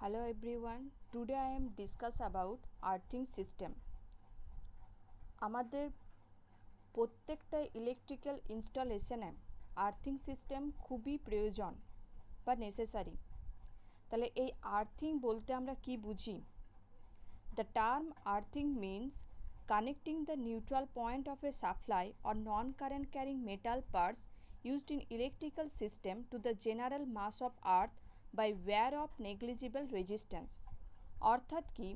Hello everyone, today I am discuss about earthing system. আমাদের প্রত্যেকটা electrical ইনস্টলেশনে earthing system খুবই প্রয়োজন বা নেসেসারি। তাহলে এই আর্থিং বলতে আমরা কি বুঝি? The term earthing means connecting the neutral point of a supply or non-current carrying metal parts used in electrical system to the general mass of earth by wear of negligible resistance। অর্থাৎ কি,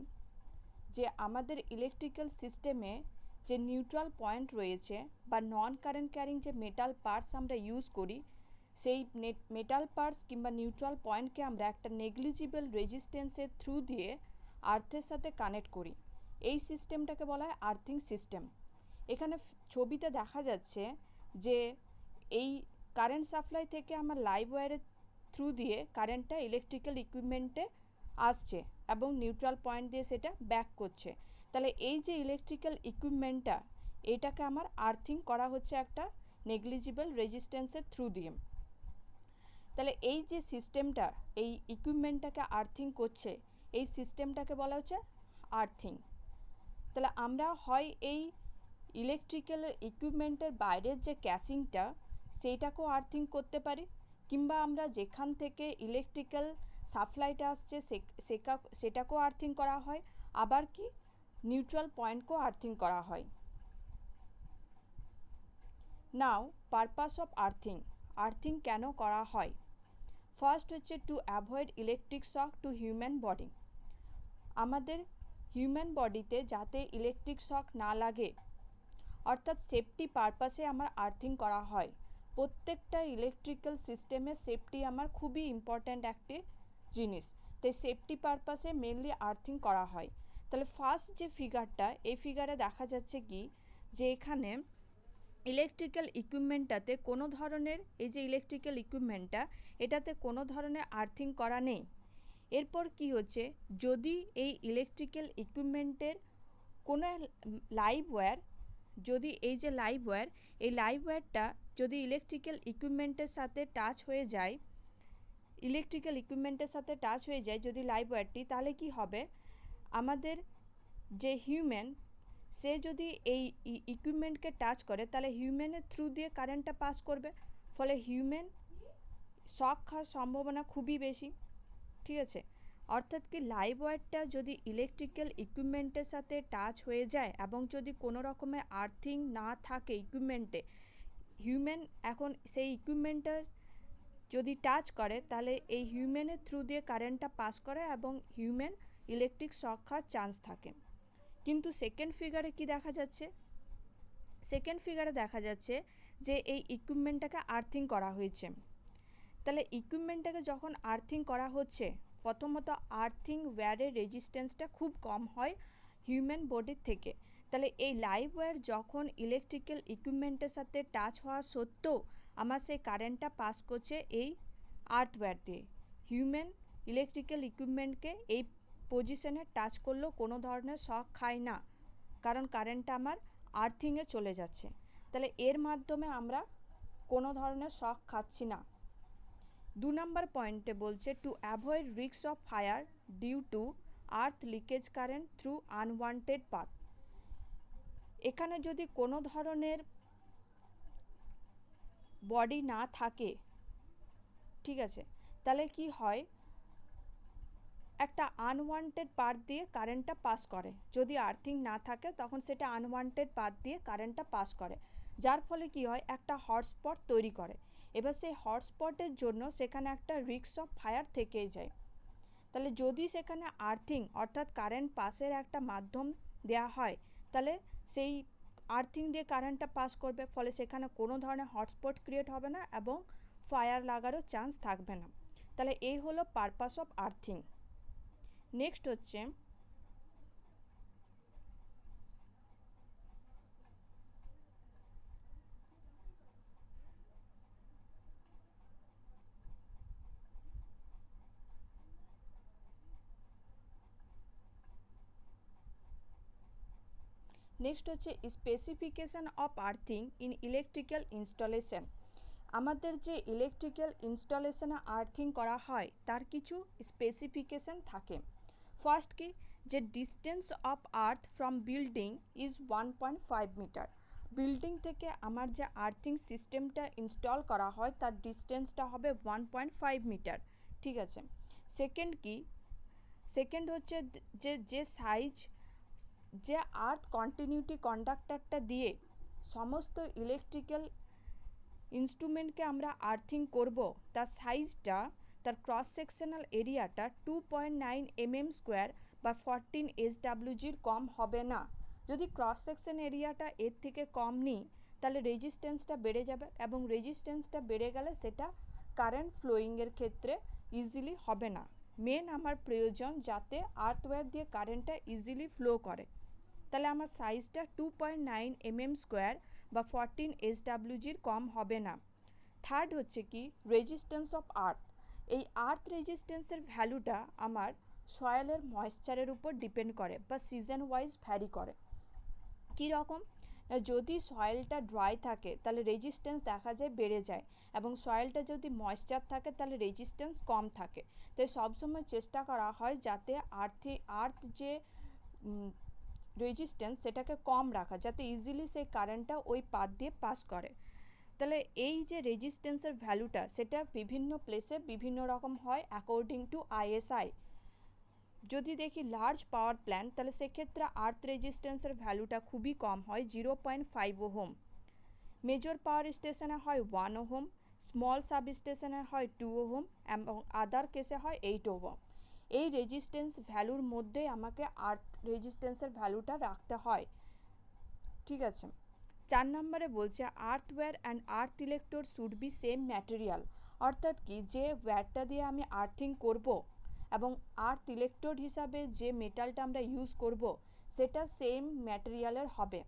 যে আমাদের electrical সিস্টেমে যে neutral point রয়েছে বা নন current carrying যে metal parts আমরা ইউজ করি, সেই মেটাল পার্টস কিংবা নিউট্রাল পয়েন্টকে আমরা একটা নেগলিজিবল রেজিস্ট্যান্সের থ্রু দিয়ে আর্থের সাথে কানেক্ট করি। এই সিস্টেমটাকে বলা হয় আর্থিং সিস্টেম। এখানে ছবিতে দেখা যাচ্ছে যে এই কারেন্ট সাপ্লাই থেকে আমার লাইভ ওয়্যারের থ্রু দিয়ে কারেন্টটা ইলেকট্রিক্যাল ইকুইপমেন্টে আসছে এবং নিউট্রাল পয়েন্ট দিয়ে সেটা ব্যাক করছে। তাহলে এই যে ইলেকট্রিক্যাল ইকুইপমেন্টটা, এটাকে আমার আর্থিং করা হচ্ছে একটা নেগলিজিবল রেজিস্ট্যান্সের থ্রু দিয়ে। তাহলে এই যে সিস্টেমটা এই ইকুইপমেন্টটাকে আর্থিং করছে, এই সিস্টেমটাকে বলা হচ্ছে আর্থিং। তাহলে আমরা হয় এই ইলেকট্রিক্যাল ইকুইপমেন্টের বাইরের যে ক্যাসিংটা, সেইটাকেও আর্থিং করতে পারি, কিংবা আমরা যেখান থেকে ইলেকট্রিক্যাল সাপ্লাইটা আসছে সেটাকেও আর্থিং করা হয়, আবার কি নিউট্রাল পয়েন্টকেও আর্থিং করা হয়। নাও পারপাস অফ আর্থিং, আর্থিং কেন করা হয়? ফার্স্ট হচ্ছে to avoid electric shock to human body. আমাদের হিউম্যান বডিতে যাতে ইলেকট্রিক শক না লাগে, অর্থাৎ সেফটি পারপাসে আমার আর্থিং করা হয়। প্রত্যেকটা ইলেকট্রিক্যাল সিস্টেমের সেফটি আমার খুবই ইম্পর্ট্যান্ট একটি জিনিস, তাই সেফটি পারপাসে মেনলি আর্থিং করা হয়। তাহলে ফার্স্ট যে ফিগারটা, এই ফিগারে দেখা যাচ্ছে কি, যে এখানে ইলেকট্রিক্যাল ইকুইপমেন্টটাতে কোনো ধরনের, এই যে ইলেকট্রিক্যাল ইকুইপমেন্টটা, এটাতে কোনো ধরনের আর্থিং করা নেই। এরপর কি হচ্ছে, যদি এই ইলেকট্রিক্যাল ইকুইপমেন্টের কোনো লাইভ ওয়্যার, যদি এই যে লাইভ ওয়্যার, এই লাইভ ওয়্যারটা যদি ইলেকট্রিক্যাল ইকুইপমেন্টের সাথে টাচ হয়ে যায়, ইলেকট্রিক্যাল ইকুইপমেন্টের সাথে টাচ হয়ে যায় যদি লাইভ ওয়্যারটি, তাহলে কি হবে, আমাদের যে হিউম্যান, সে যদি এই ইকুইপমেন্টকে টাচ করে, তাহলে হিউম্যানের থ্রু দিয়ে কারেন্টটা পাস করবে, ফলে হিউম্যান শক খাওয়ার সম্ভাবনা খুবই বেশি। ঠিক আছে, অর্থাৎ কি লাইভ ওয়্যারটা যদি ইলেকট্রিক্যাল ইকুইপমেন্টের সাথে টাচ হয়ে যায় এবং যদি কোনো রকমের আর্থিং না থাকে ইকুইপমেন্টে, হিউম্যান এখন সেই ইকুইপমেন্টটার যদি টাচ করে, তাহলে এই হিউম্যানের থ্রু দিয়ে কারেন্টটা পাস করে এবং হিউম্যান ইলেকট্রিক শক খাওয়ার চান্স থাকে। কিন্তু সেকেন্ড ফিগারে কি দেখা যাচ্ছে? সেকেন্ড ফিগারে দেখা যাচ্ছে যে এই ইকুইপমেন্টটাকে আর্থিং করা হয়েছে। তাহলে ইকুইপমেন্টটাকে যখন আর্থিং করা হচ্ছে, প্রথমত আর্থিং ওয়্যারের রেজিস্ট্যান্সটা খুব কম হয় হিউম্যান বডির থেকে। তাহলে এই লাইভ ওয়্যার যখন ইলেকট্রিক্যাল ইকুইপমেন্টের সাথে টাচ হওয়া সত্ত্বেও আমার সেই কারেন্টটা পাস করছে এই আর্থ ওয়্যার দিয়ে, হিউম্যান ইলেকট্রিক্যাল ইকুইপমেন্টকে এই পজিশনে টাচ করলেও কোনো ধরনের শক খায় না, কারণ কারেন্টটা আমার আর্থিংয়ে চলে যাচ্ছে। তাহলে এর মাধ্যমে আমরা কোনো ধরনের শক খাচ্ছি না। 2 নম্বর পয়েন্টে বলছে to avoid risk of fire due to earth leakage current through unwanted path. এখানে যদি কোনো ধরনের বডি না থাকে, ঠিক আছে, তাহলে কি হয়, একটা আনওয়ান্টেড পাথ দিয়ে কারেন্টটা পাস করে। যদি আর্থিং না থাকে তখন সেটা আনওয়ান্টেড পাথ দিয়ে কারেন্টটা পাস করে, যার ফলে কি হয়, একটা হটস্পট তৈরি করে। এবার সেই হটস্পটের জন্য সেখানে একটা রিস্ক অফ ফায়ার থেকেই যায়। তাহলে যদি সেখানে আর্থিং অর্থাৎ কারেন্ট পাসের একটা মাধ্যম দেওয়া হয়, তাহলে সেই আর্থিং দিয়ে কারেন্টটা পাস করবে, ফলে সেখানে কোনো ধরনের হটস্পট ক্রিয়েট হবে না এবং ফায়ার লাগারও চান্স থাকবে না। তাহলে এই হলো পারপাস অফ আর্থিং। নেক্সট হচ্ছে specification of earthing in electrical installation. আমাদের যে ইলেকট্রিক্যাল ইনস্টলেশনে আর্থিং করা হয় তার কিছু স্পেসিফিকেশন থাকে। ফার্স্ট কি, যে distance of earth from building is 1.5 metre. Building থেকে আমার যে আর্থিং সিস্টেমটা ইনস্টল করা হয় তার ডিস্টেন্সটা হবে 1.5 মিটার। ঠিক আছে। সেকেন্ড কি, সেকেন্ড হচ্ছে যে সাইজ, যে আর্থ কন্টিনিউটি কন্ডাক্টরটা দিয়ে সমস্ত ইলেকট্রিক্যাল ইনস্ট্রুমেন্টকে আমরা আর্থিং করব তার সাইজটা, তার ক্রস সেকশনাল এরিয়াটা 2.9 mm স্কোয়ার বা 14 SWGর কম হবে না। যদি ক্রস সেকশন এরিয়াটা এর থেকে কম নিই তাহলে রেজিস্ট্যান্সটা বেড়ে যাবে, এবং রেজিস্ট্যান্সটা বেড়ে গেলে সেটা কারেন্ট ফ্লোয়িংয়ের ক্ষেত্রে ইজিলি হবে না। মেন আমার প্রয়োজন যাতে আর্থওয়্যার দিয়ে কারেন্টটা ইজিলি ফ্লো করে। তাহলে আমার সাইজটা 2.9 mm স্কোয়ার বা 14 SWGর কম হবে না। থার্ড হচ্ছে কি, রেজিস্ট্যান্স অফ আর্থ। এই আর্থ রেজিস্ট্যান্সের ভ্যালুটা আমার সয়েলের ময়েশ্চারের উপর ডিপেন্ড করে বা সিজন ওয়াইজ ভ্যারি করে। কী রকম, যদি সয়েলটা ড্রাই থাকে তাহলে রেজিস্ট্যান্স দেখা যায় বেড়ে যায়, এবং সয়েলটা যদি ময়েশ্চার থাকে তাহলে রেজিস্ট্যান্স কম থাকে। তাই সবসময় চেষ্টা করা হয় যাতে আর্থ যে রেজিস্ট্যান্স সেটাকে কম রাখা, যাতে ইজিলি সেই কারেন্টটা ওই পাথ দিয়ে পাস করে। তাহলে এই যে রেজিস্ট্যান্সের ভ্যালুটা সেটা বিভিন্ন প্লেসে বিভিন্ন রকম হয় অ্যাকর্ডিং টু ISI। যদি দেখি লার্জ পাওয়ার প্ল্যান্ট তাহলে সেক্ষেত্রে আর্থ রেজিস্ট্যান্সের ভ্যালুটা খুবই কম হয়, 0.5 ওহম। মেজর পাওয়ার স্টেশনে হয় 1 ওহম, স্মল সাব স্টেশনে হয় 2 ওহম, এবং আদার কেসে হয় 8 ওহম। এই রেজিস্ট্যান্স ভ্যালুর মধ্যে আমাকে আর্থ রেজিস্ট্যান্সের ভ্যালুটা রাখতে হয়। ঠিক আছে। 4 নম্বরে বলছে earth wire and earth electrode should be same material. অর্থাৎ কি, যে ওয়্যারটা দিয়ে আমি আর্থিং করব এবং আর্থ ইলেকট্রোড হিসাবে যে মেটালটা আমরা ইউজ করব সেটা সেম ম্যাটেরিয়ালের হবে।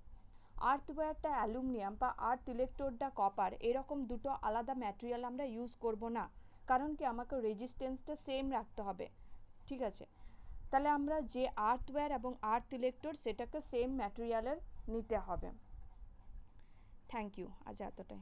আর্থওয়্যারটা অ্যালুমিনিয়াম বা আর্থ ইলেকট্রোডটা কপার, এরকম দুটো আলাদা ম্যাটেরিয়াল আমরা ইউজ করব না, কারণ কি আমাকে রেজিস্ট্যান্সটা সেম রাখতে হবে। ঠিক আছে। তাহলে আমরা যে আর্থওয়্যার এবং আর্থ ইলেকট্রোড সেটাকে সেম ম্যাটেরিয়ালের নিতে হবে। থ্যাংক ইউ, আজ এতটাই।